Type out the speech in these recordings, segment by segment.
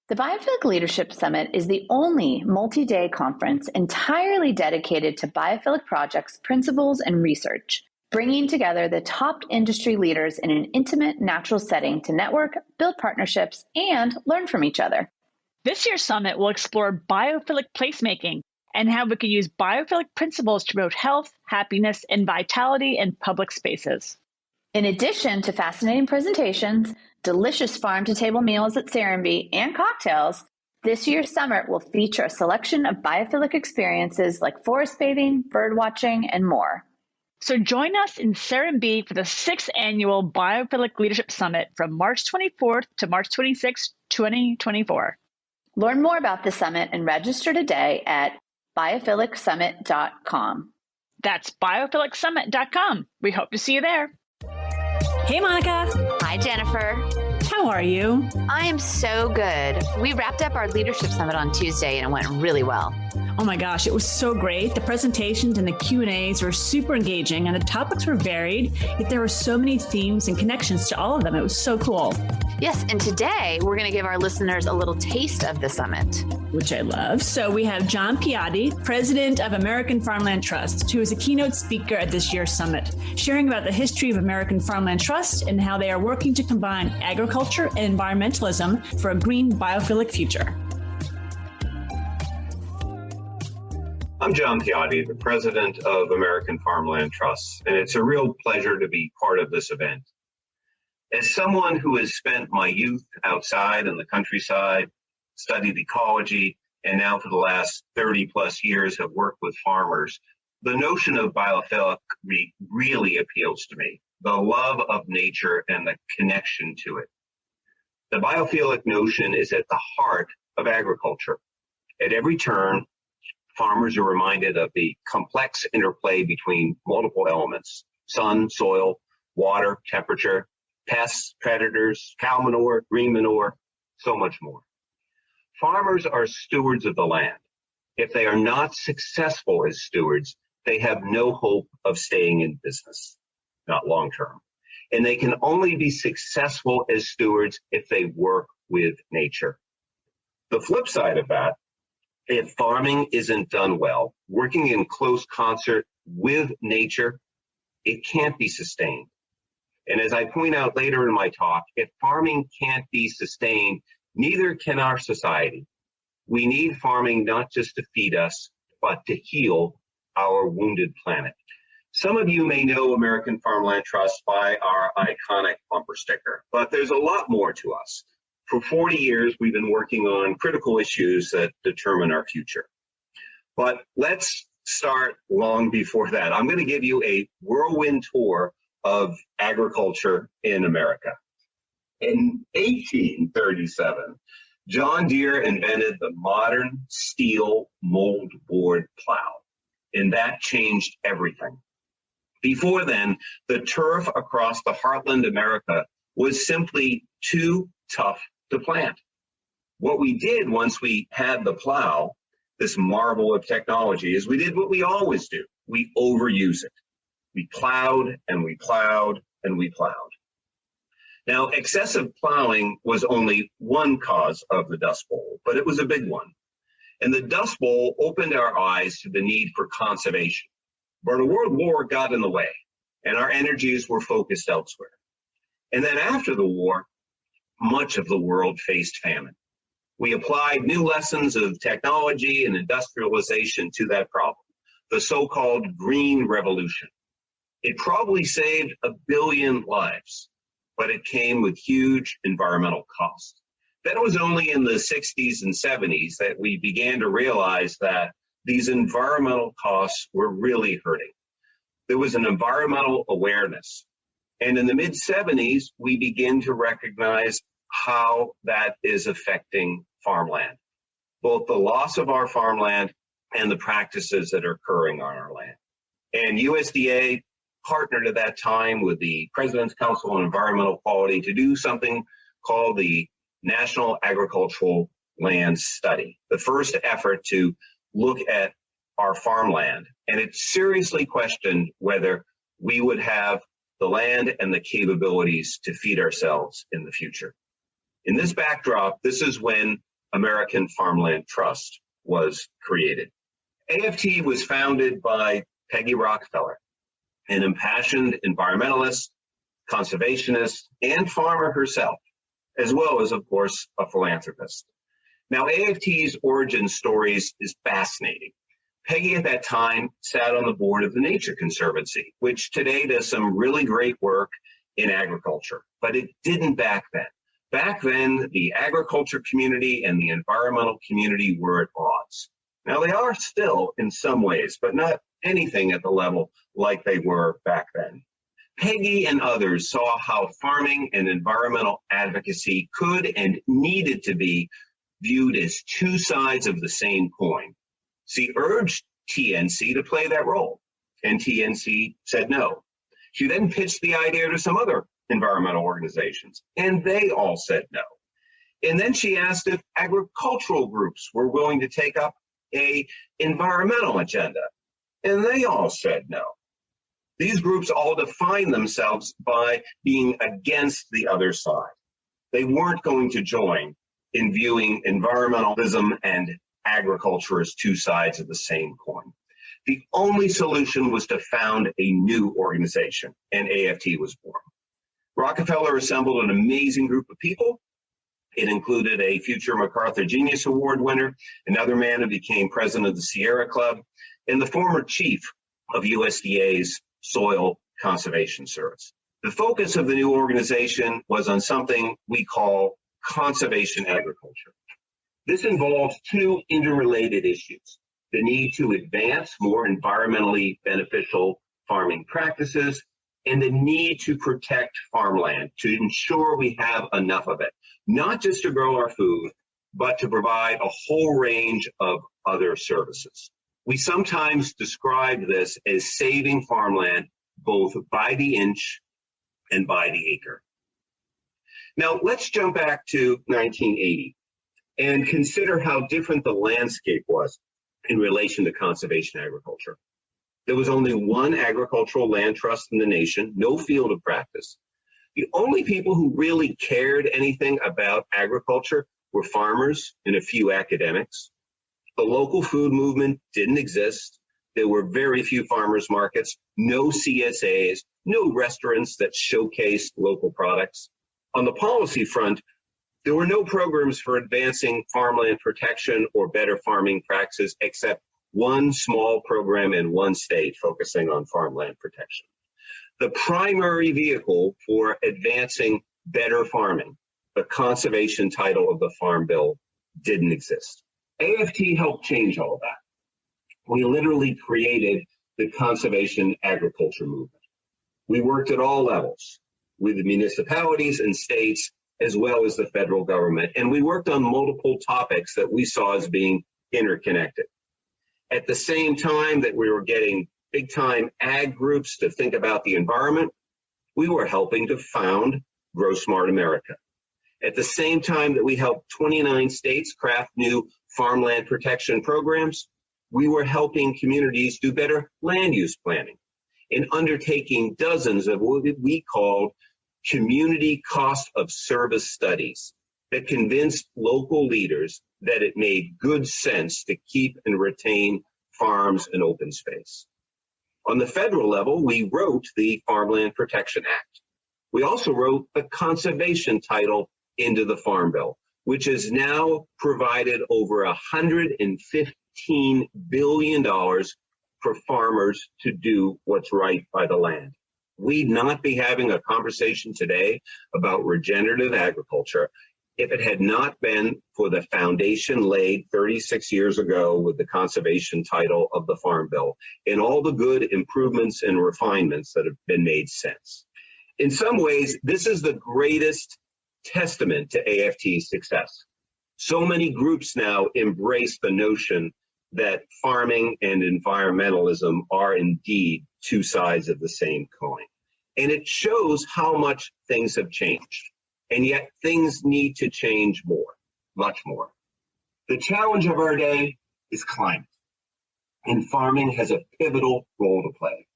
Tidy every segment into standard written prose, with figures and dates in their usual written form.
The Biophilic Leadership Summit is the only multi-day conference entirely dedicated to biophilic projects, principles, and research, bringing together the top industry leaders in an intimate, natural setting to network, build partnerships, and learn from each other. This year's summit will explore biophilic placemaking and how we can use biophilic principles to promote health, happiness, and vitality in public spaces. In addition to fascinating presentations, delicious farm-to-table meals at Serenbe, and cocktails, this year's summit will feature a selection of biophilic experiences like forest bathing, bird watching, and more. So join us in Serenbe for the 6th Annual Biophilic Leadership Summit from March 24th to March 26th, 2024. Learn more about the summit and register today at biophilic.summit.com. That's biophilic.summit.com. We hope to see you there. Hey, Monica. Hi, Jennifer. How are you? I am so good. We wrapped up our leadership summit on Tuesday and it went really well. Oh my gosh, it was so great. The presentations and the Q&As were super engaging and the topics were varied, yet there were so many themes and connections to all of them. It was so cool. Yes, and today we're going to give our listeners a little taste of the summit. Which I love. So we have John Piotti, president of American Farmland Trust, who is a keynote speaker at this year's summit, sharing about the history of American Farmland Trust and how they are working to combine agriculture and environmentalism for a green biophilic future. I'm John Piotti, the president of American Farmland Trust, and it's a real pleasure to be part of this event. As someone who has spent my youth outside in the countryside, studied ecology, and now for the last 30 plus years have worked with farmers, the notion of biophilic really appeals to me. The love of nature and the connection to it. The biophilic notion is at the heart of agriculture. At every turn, farmers are reminded of the complex interplay between multiple elements: sun, soil, water, temperature, pests, predators, cow manure, green manure, so much more. Farmers are stewards of the land. If they are not successful as stewards, they have no hope of staying in business, not long term. And they can only be successful as stewards if they work with nature. The flip side of that, if farming isn't done well, working in close concert with nature, it can't be sustained. And as I point out later in my talk, if farming can't be sustained, neither can our society. We need farming not just to feed us, but to heal our wounded planet. Some of you may know American Farmland Trust by our iconic bumper sticker, but there's a lot more to us. For 40 years, we've been working on critical issues that determine our future. But let's start long before that. I'm going to give you a whirlwind tour of agriculture in America. In 1837, John Deere invented the modern steel moldboard plow, and that changed everything. Before then, the turf across the heartland America was simply too tough to plant. What we did once we had the plow, this marvel of technology, is we did what we always do. We overuse it. We plowed and we plowed and we plowed. Now, excessive plowing was only one cause of the Dust Bowl, but it was a big one. And the Dust Bowl opened our eyes to the need for conservation. But a world war got in the way, and our energies were focused elsewhere. And then after the war, much of the world faced famine. We applied new lessons of technology and industrialization to that problem, the so-called Green Revolution. It probably saved 1 billion lives, but it came with huge environmental costs. That was only in the 60s and 70s that we began to realize that these environmental costs were really hurting. There was an environmental awareness. And in the mid-70s, we begin to recognize how that is affecting farmland, both the loss of our farmland and the practices that are occurring on our land. And USDA partnered at that time with the President's Council on Environmental Quality to do something called the National Agricultural Land Study, the first effort to look at our farmland. And it seriously questioned whether we would have the land and the capabilities to feed ourselves in the future. In this backdrop, this is when American Farmland Trust was created. AFT was founded by Peggy Rockefeller, an impassioned environmentalist, conservationist, and farmer herself, as well as, of course, a philanthropist. Now, AFT's origin stories is fascinating. Peggy at that time sat on the board of the Nature Conservancy, which today does some really great work in agriculture, but it didn't back then. Back then, the agriculture community and the environmental community were at odds. Now, they are still in some ways, but not anything at the level like they were back then. Peggy and others saw how farming and environmental advocacy could and needed to be viewed as two sides of the same coin. She urged TNC to play that role, and TNC said no. She then pitched the idea to some other environmental organizations, and they all said no. And then she asked if agricultural groups were willing to take up an environmental agenda, and they all said no. These groups all define themselves by being against the other side. They weren't going to join in viewing environmentalism and agriculture as two sides of the same coin. The only solution was to found a new organization, and AFT was born. Rockefeller assembled an amazing group of people. It included a future MacArthur Genius Award winner, another man who became president of the Sierra Club, and the former chief of USDA's Soil Conservation Service. The focus of the new organization was on something we call conservation agriculture. This involves two interrelated issues: the need to advance more environmentally beneficial farming practices and the need to protect farmland to ensure we have enough of it, not just to grow our food, but to provide a whole range of other services. We sometimes describe this as saving farmland both by the inch and by the acre. Now, let's jump back to 1980 and consider how different the landscape was in relation to conservation agriculture. There was only one agricultural land trust in the nation, no field of practice. The only people who really cared anything about agriculture were farmers and a few academics. The local food movement didn't exist. There were very few farmers markets, no CSAs, no restaurants that showcased local products. On the policy front, there were no programs for advancing farmland protection or better farming practices, except one small program in one state focusing on farmland protection. The primary vehicle for advancing better farming, the conservation title of the Farm Bill, didn't exist. AFT helped change all that. We literally created the conservation agriculture movement. We worked at all levels with the municipalities and states, as well as the federal government, and we worked on multiple topics that we saw as being interconnected. At the same time that we were getting big-time ag groups to think about the environment, we were helping to found Grow Smart America. At the same time that we helped 29 states craft new farmland protection programs, we were helping communities do better land use planning and undertaking dozens of what we called community cost of service studies that convinced local leaders that it made good sense to keep and retain farms and open space. On the federal level, we wrote the Farmland Protection Act. We also wrote the conservation title into the Farm Bill, which has now provided over $115 billion for farmers to do what's right by the land. We'd not be having a conversation today about regenerative agriculture if it had not been for the foundation laid 36 years ago with the conservation title of the Farm Bill and all the good improvements and refinements that have been made since. In some ways, this is the greatest testament to AFT's success. So many groups now embrace the notion that farming and environmentalism are indeed two sides of the same coin. And it shows how much things have changed. And yet things need to change more, much more. The challenge of our day is climate, and farming has a pivotal role to play.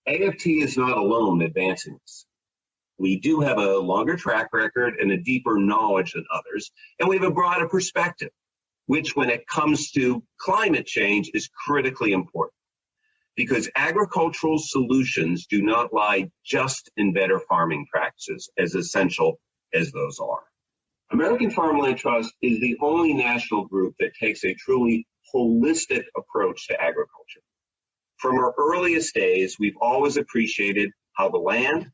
AFT is not alone advancing this. We do have a longer track record and a deeper knowledge than others, and we have a broader perspective, which when it comes to climate change is critically important, because agricultural solutions do not lie just in better farming practices, as essential as those are. American Farmland Trust is the only national group that takes a truly holistic approach to agriculture. From our earliest days, we've always appreciated how the land,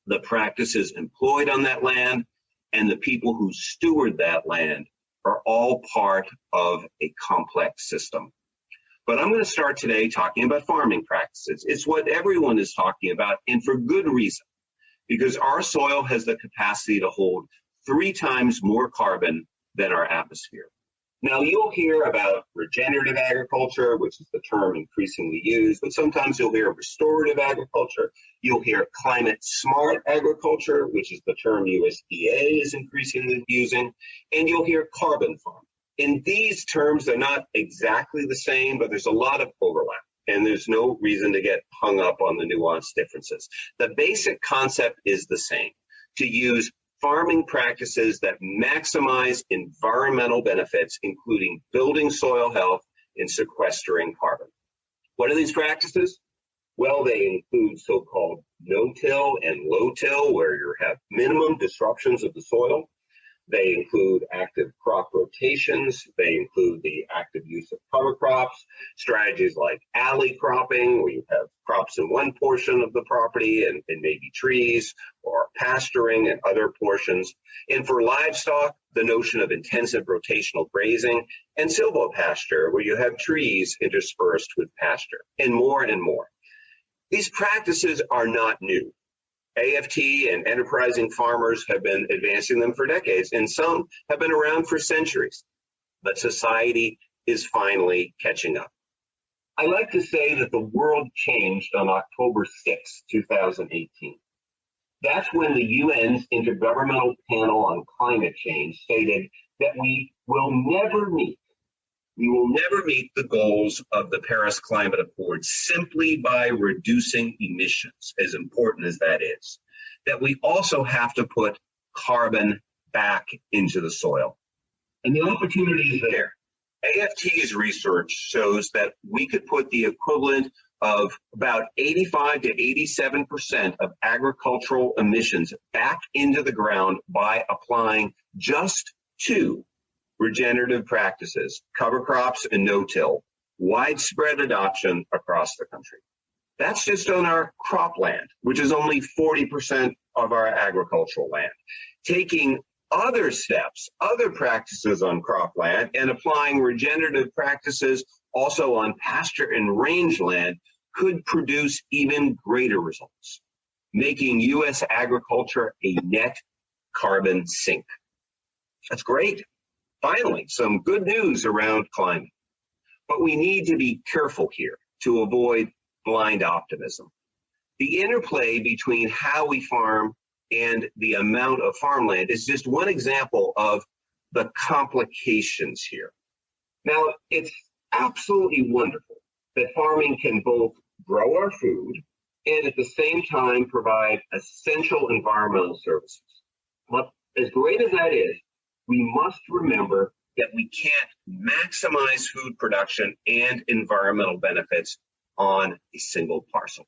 the practices employed on that land, and the people who steward that land are all part of a complex system. But I'm going to start today talking about farming practices. It's what everyone is talking about, and for good reason, because our soil has the capacity to hold 3 times more carbon than our atmosphere. Now, you'll hear about regenerative agriculture, which is the term increasingly used, but sometimes you'll hear restorative agriculture. You'll hear climate smart agriculture, which is the term USDA is increasingly using, and you'll hear carbon farming. In these terms, they're not exactly the same, but there's a lot of overlap, and there's no reason to get hung up on the nuanced differences. The basic concept is the same: to use farming practices that maximize environmental benefits, including building soil health and sequestering carbon. What are these practices? Well, they include so-called no-till and low-till, where you have minimum disruptions of the soil. They include active crop rotations. They include the active use of cover crops, strategies like alley cropping, where you have crops in one portion of the property and maybe trees, or pasturing in other portions. And for livestock, the notion of intensive rotational grazing and silvopasture, where you have trees interspersed with pasture, and more and more. These practices are not new. AFT and enterprising farmers have been advancing them for decades, and some have been around for centuries. But society is finally catching up. I like to say that the world changed on October 6, 2018. That's when the UN's Intergovernmental Panel on Climate Change stated that we will never meet the goals of the Paris Climate Accord simply by reducing emissions, as important as that is. That we also have to put carbon back into the soil. And the opportunity is there. AFT's research shows that we could put the equivalent of about 85 to 87% of agricultural emissions back into the ground by applying just 2 regenerative practices, cover crops and no-till, widespread adoption across the country. That's just on our cropland, which is only 40% of our agricultural land. Taking other steps, other practices on cropland, and applying regenerative practices also on pasture and rangeland could produce even greater results, making U.S. agriculture a net carbon sink. That's great. Finally, some good news around climate. But we need to be careful here to avoid blind optimism. The interplay between how we farm and the amount of farmland is just one example of the complications here. Now, it's absolutely wonderful that farming can both grow our food and at the same time provide essential environmental services. But as great as that is, we must remember that we can't maximize food production and environmental benefits on a single parcel.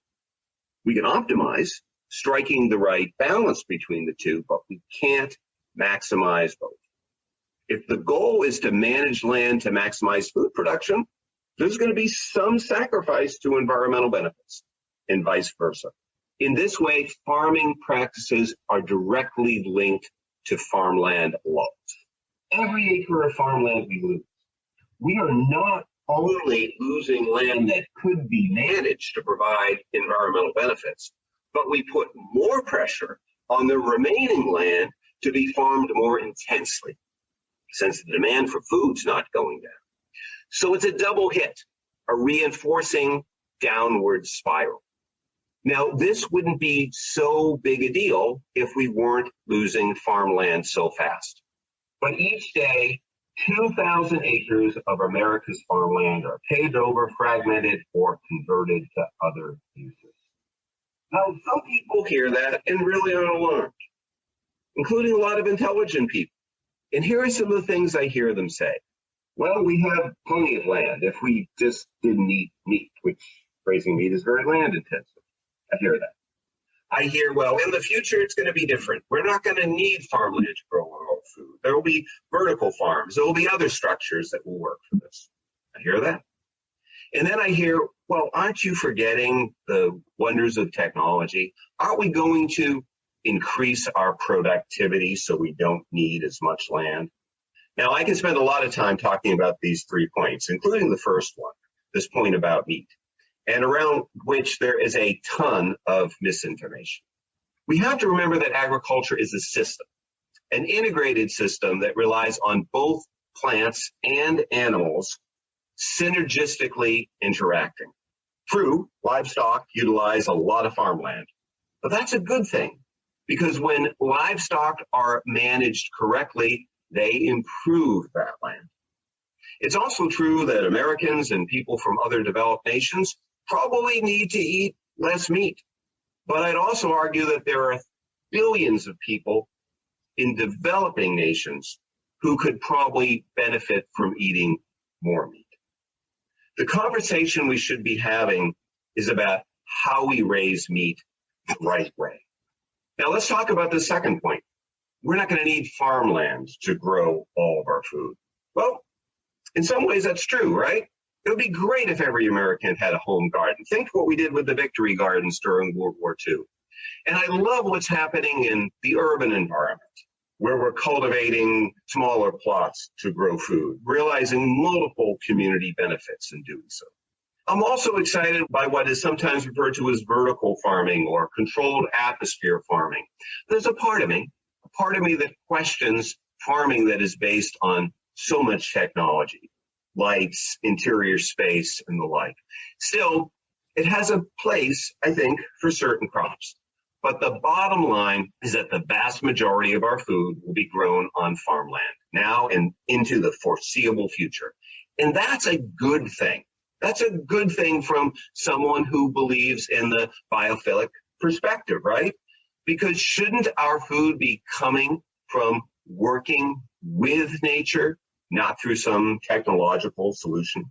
We can optimize, striking the right balance between the two, but we can't maximize both. If the goal is to manage land to maximize food production, there's going to be some sacrifice to environmental benefits, and vice versa. In this way, farming practices are directly linked to farmland laws. Every acre of farmland we lose, we are not only losing land that could be managed to provide environmental benefits, but we put more pressure on the remaining land to be farmed more intensely, since the demand for food's not going down. So it's a double hit, a reinforcing downward spiral. Now, this wouldn't be so big a deal if we weren't losing farmland so fast. But each day, 2,000 acres of America's farmland are paved over, fragmented, or converted to other uses. Now, some people hear that and really are alarmed, including a lot of intelligent people. And here are some of the things I hear them say. Well, we have plenty of land if we just didn't eat meat, which raising meat is very land intensive. I hear that. I hear, well, in the future, it's going to be different. We're not going to need farmland to grow our own food. There will be vertical farms. There will be other structures that will work for this. I hear that. And then I hear, well, aren't you forgetting the wonders of technology? Aren't we going to increase our productivity so we don't need as much land? Now, I can spend a lot of time talking about these 3 points, including the first one, this point about meat, and around which there is a ton of misinformation. We have to remember that agriculture is a system, an integrated system that relies on both plants and animals synergistically interacting. True, livestock utilize a lot of farmland, but that's a good thing because when livestock are managed correctly, they improve that land. It's also true that Americans and people from other developed nations probably need to eat less meat. But I'd also argue that there are billions of people in developing nations who could probably benefit from eating more meat. The conversation we should be having is about how we raise meat the right way. Now let's talk about the second point. We're not going to need farmland to grow all of our food. Well, in some ways that's true, right? It would be great if every American had a home garden. Think what we did with the Victory Gardens during World War II. And I love what's happening in the urban environment, where we're cultivating smaller plots to grow food, realizing multiple community benefits in doing so. I'm also excited by what is sometimes referred to as vertical farming or controlled atmosphere farming. There's a part of me that questions farming that is based on so much technology, lights, interior space, and the like. Still, it has a place, I think, for certain crops. But the bottom line is that the vast majority of our food will be grown on farmland now and into the foreseeable future. And that's a good thing. That's a good thing from someone who believes in the biophilic perspective, right? Because shouldn't our food be coming from working with nature, not through some technological solution?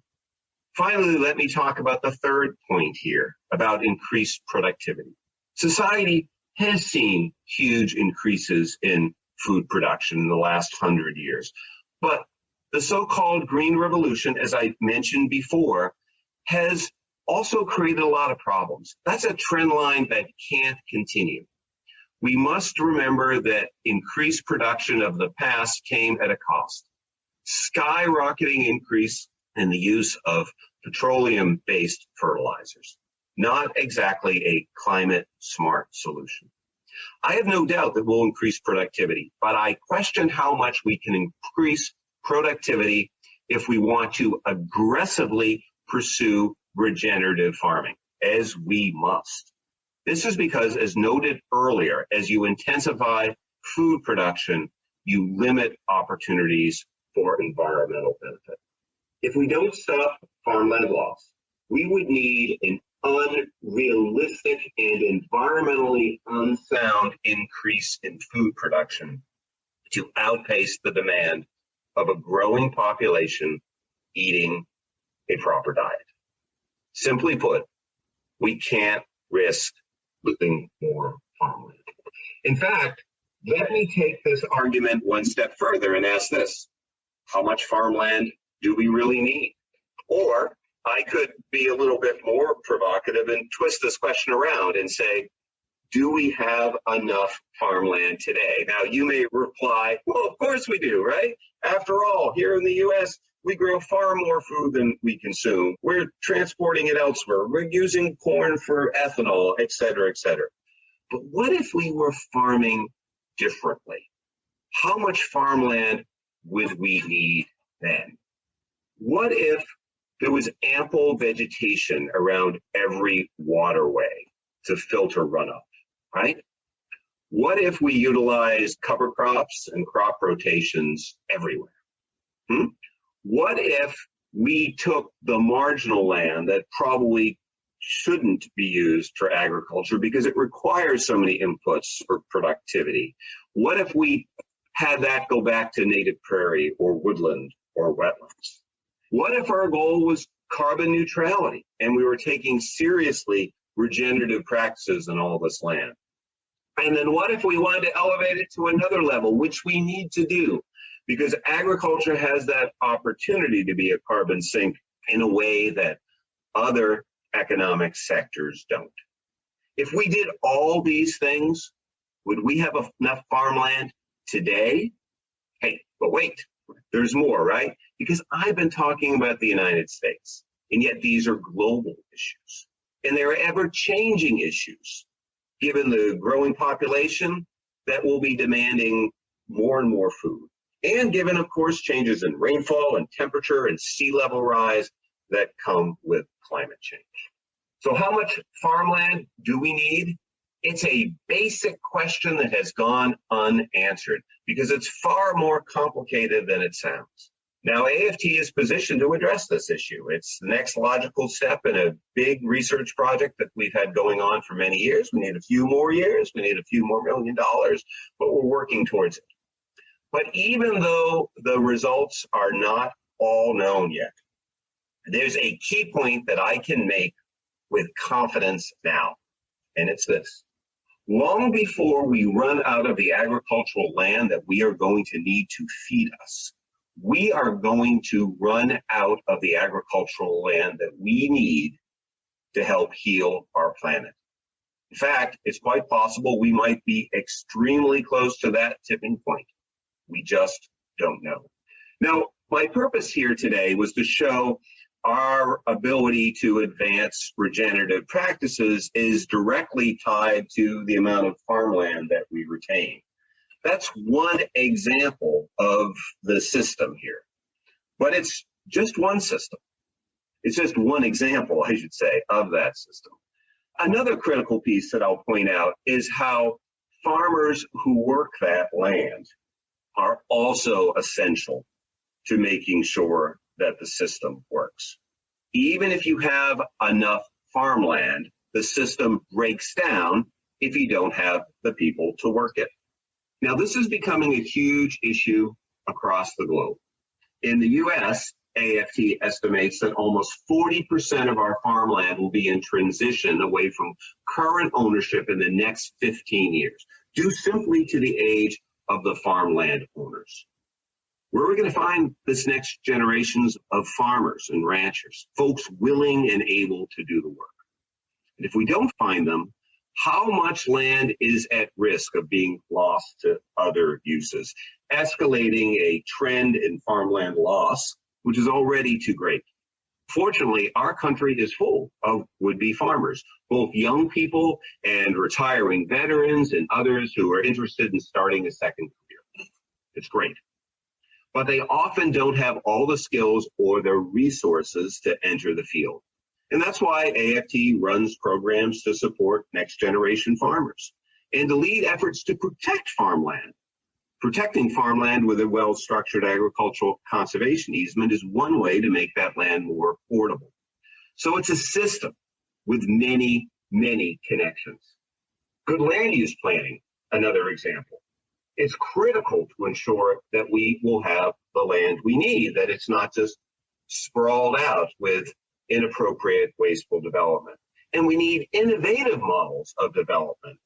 Finally, let me talk about the third point here about increased productivity. Society has seen huge increases in food production in the last 100 years. But the so-called Green Revolution, as I mentioned before, has also created a lot of problems. That's a trend line that can't continue. We must remember that increased production of the past came at a cost. Skyrocketing increase in the use of petroleum-based fertilizers. Not exactly a climate-smart solution. I have no doubt that we'll increase productivity, but I question how much we can increase productivity if we want to aggressively pursue regenerative farming, as we must. This is because, as noted earlier, as you intensify food production, you limit opportunities for environmental benefit. If we don't stop farmland loss, we would need an unrealistic and environmentally unsound increase in food production to outpace the demand of a growing population eating a proper diet. Simply put, we can't risk losing more farmland. In fact, let me take this argument one step further and ask this: how much farmland do we really need? Or I could be a little bit more provocative and twist this question around and say, do we have enough farmland today? Now, you may reply, well, of course we do, right? After all, here in the U.S., we grow far more food than we consume. We're transporting it elsewhere. We're using corn for ethanol, et cetera, et cetera. But what if we were farming differently? How much farmland would we need then? What if there was ample vegetation around every waterway to filter runoff, right? What if we utilized cover crops and crop rotations everywhere? What if we took the marginal land that probably shouldn't be used for agriculture because it requires so many inputs for productivity? What if we had that go back to native prairie or woodland or wetlands? What if our goal was carbon neutrality and we were taking seriously regenerative practices in all this land? And then what if we wanted to elevate it to another level, which we need to do, because agriculture has that opportunity to be a carbon sink in a way that other economic sectors don't. If we did all these things, would we have enough farmland today? Hey, but wait, there's more, right? Because I've been talking about the United States, and yet these are global issues, and they're ever-changing issues, given the growing population that will be demanding more and more food, and given, of course, changes in rainfall and temperature and sea level rise that come with climate change. So how much farmland do we need? It's a basic question that has gone unanswered because it's far more complicated than it sounds. Now, AFT is positioned to address this issue. It's the next logical step in a big research project that we've had going on for many years. We need a few more years. We need a few more $1 million, but we're working towards it. But even though the results are not all known yet, there's a key point that I can make with confidence now, and it's this. Long before we run out of the agricultural land that we are going to need to feed us, we are going to run out of the agricultural land that we need to help heal our planet. In fact, it's quite possible we might be extremely close to that tipping point. We just don't know. Now, my purpose here today was to show our ability to advance regenerative practices is directly tied to the amount of farmland that we retain. That's one example of the system here, but it's just one system. It's just one example, I should say, of that system. Another critical piece that I'll point out is how farmers who work that land are also essential to making sure that the system works. Even if you have enough farmland, the system breaks down if you don't have the people to work it. Now, this is becoming a huge issue across the globe. In the US, AFT estimates that almost 40% of our farmland will be in transition away from current ownership in the next 15 years, due simply to the age of the farmland owners. Where are we going to find this next generations of farmers and ranchers, folks willing and able to do the work? And if we don't find them, how much land is at risk of being lost to other uses, escalating a trend in farmland loss, which is already too great? Fortunately, our country is full of would-be farmers, both young people and retiring veterans and others who are interested in starting a second career. It's great. But they often don't have all the skills or the resources to enter the field. And that's why AFT runs programs to support next generation farmers and to lead efforts to protect farmland. Protecting farmland with a well-structured agricultural conservation easement is one way to make that land more affordable. So it's a system with many, many connections. Good land use planning, another example. It's critical to ensure that we will have the land we need, that it's not just sprawled out with inappropriate, wasteful development. And we need innovative models of development,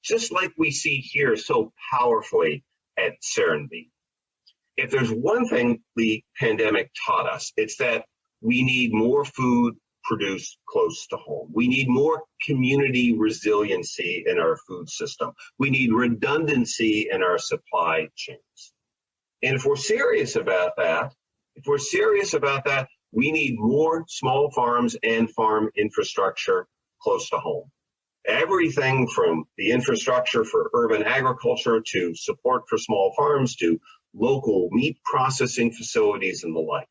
just like we see here so powerfully at Serenity. If there's one thing the pandemic taught us, it's that we need more food produced close to home. We need more community resiliency in our food system. We need redundancy in our supply chains. And if we're serious about that, we need more small farms and farm infrastructure close to home. Everything from the infrastructure for urban agriculture to support for small farms to local meat processing facilities and the like.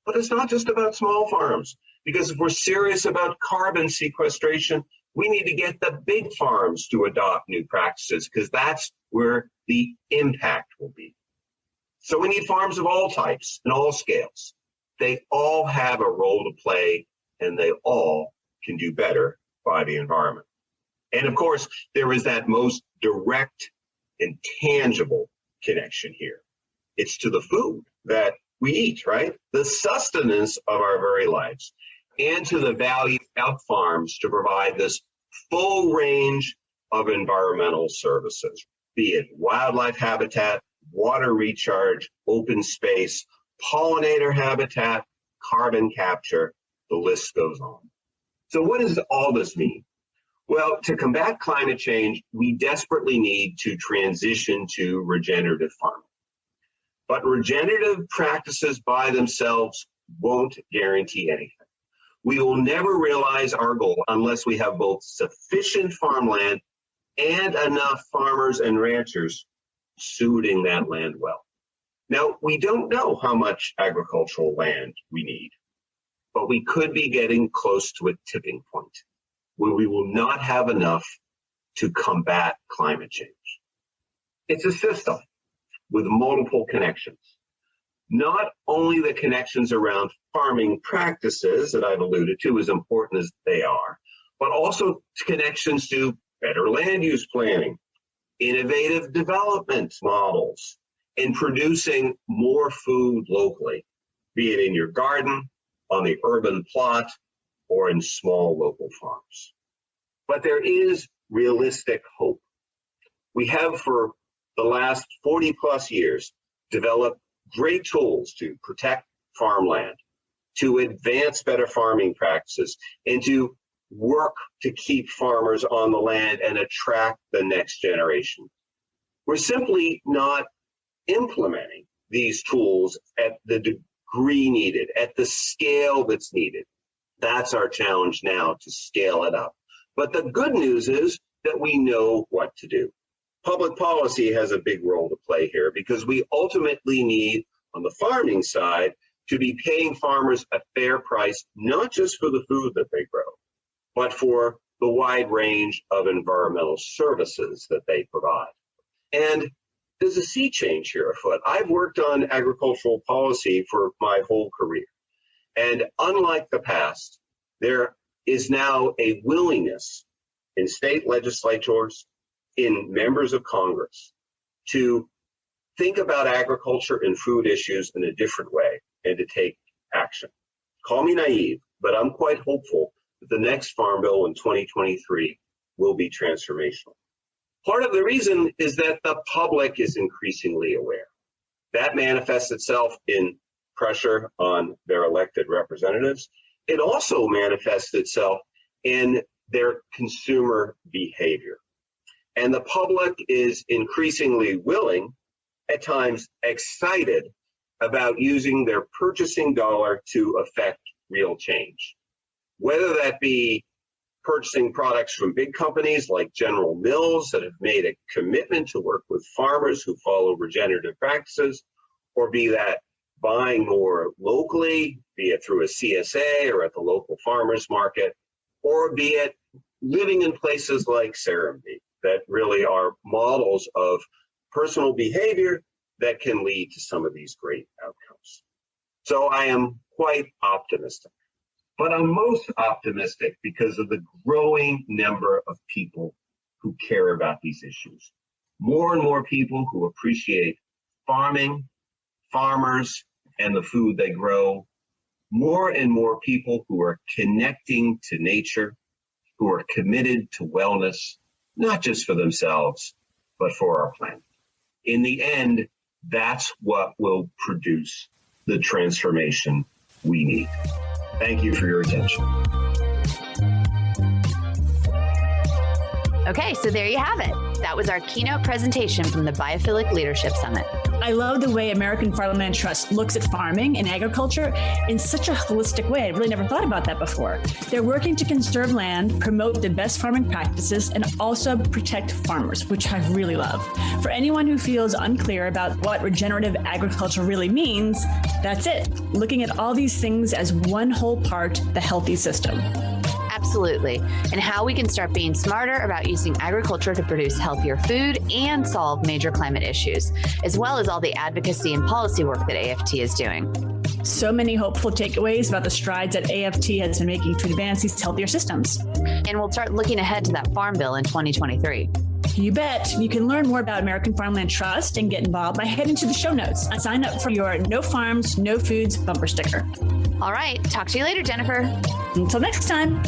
But it's not just about small farms, because if we're serious about carbon sequestration, we need to get the big farms to adopt new practices, because that's where the impact will be. So we need farms of all types and all scales. They all have a role to play, and they all can do better by the environment. And of course, there is that most direct and tangible connection here. It's to the food that we eat, right? The sustenance of our very lives, and to the value of farms to provide this full range of environmental services, be it wildlife habitat, water recharge, open space, pollinator habitat, carbon capture, the list goes on. So what does all this mean? Well, to combat climate change, we desperately need to transition to regenerative farming. But regenerative practices by themselves won't guarantee anything. We will never realize our goal unless we have both sufficient farmland and enough farmers and ranchers stewarding that land well. Now, we don't know how much agricultural land we need, but we could be getting close to a tipping point where we will not have enough to combat climate change. It's a system with multiple connections. Not only the connections around farming practices that I've alluded to, as important as they are, but also connections to better land use planning, innovative development models, and producing more food locally, be it in your garden, on the urban plot, or in small local farms. But there is realistic hope. We have, for the last 40 plus years, developed great tools to protect farmland, to advance better farming practices, and to work to keep farmers on the land and attract the next generation. We're simply not implementing these tools at the degree needed, at the scale that's needed. That's our challenge now, to scale it up. But the good news is that we know what to do. Public policy has a big role to play here, because we ultimately need, on the farming side, to be paying farmers a fair price, not just for the food that they grow, but for the wide range of environmental services that they provide. And there's a sea change here afoot. I've worked on agricultural policy for my whole career. And unlike the past, there is now a willingness in state legislatures, in members of Congress, to think about agriculture and food issues in a different way and to take action. Call me naive, but I'm quite hopeful that the next Farm Bill in 2023 will be transformational. Part of the reason is that the public is increasingly aware. That manifests itself in pressure on their elected representatives. It also manifests itself in their consumer behavior. And the public is increasingly willing, at times excited, about using their purchasing dollar to affect real change. Whether that be purchasing products from big companies like General Mills that have made a commitment to work with farmers who follow regenerative practices, or be that buying more locally, be it through a CSA or at the local farmers market, or be it living in places like Serenbe that really are models of personal behavior that can lead to some of these great outcomes. So I am quite optimistic. But I'm most optimistic because of the growing number of people who care about these issues. More and more people who appreciate farming, farmers, and the food they grow. More and more people who are connecting to nature, who are committed to wellness, not just for themselves, but for our planet. In the end, that's what will produce the transformation we need. Thank you for your attention. Okay, so there you have it. That was our keynote presentation from the Biophilic Leadership Summit. I love the way American Farmland Trust looks at farming and agriculture in such a holistic way. I really never thought about that before. They're working to conserve land, promote the best farming practices, and also protect farmers, which I really love. For anyone who feels unclear about what regenerative agriculture really means, that's it. Looking at all these things as one whole part, the healthy system. Absolutely. And how we can start being smarter about using agriculture to produce healthier food and solve major climate issues, as well as all the advocacy and policy work that AFT is doing. So many hopeful takeaways about the strides that AFT has been making to advance these healthier systems. And we'll start looking ahead to that Farm Bill in 2023. You bet. You can learn more about American Farmland Trust and get involved by heading to the show notes and sign up for your No Farms, No Foods bumper sticker. All right. Talk to you later, Jennifer. Until next time.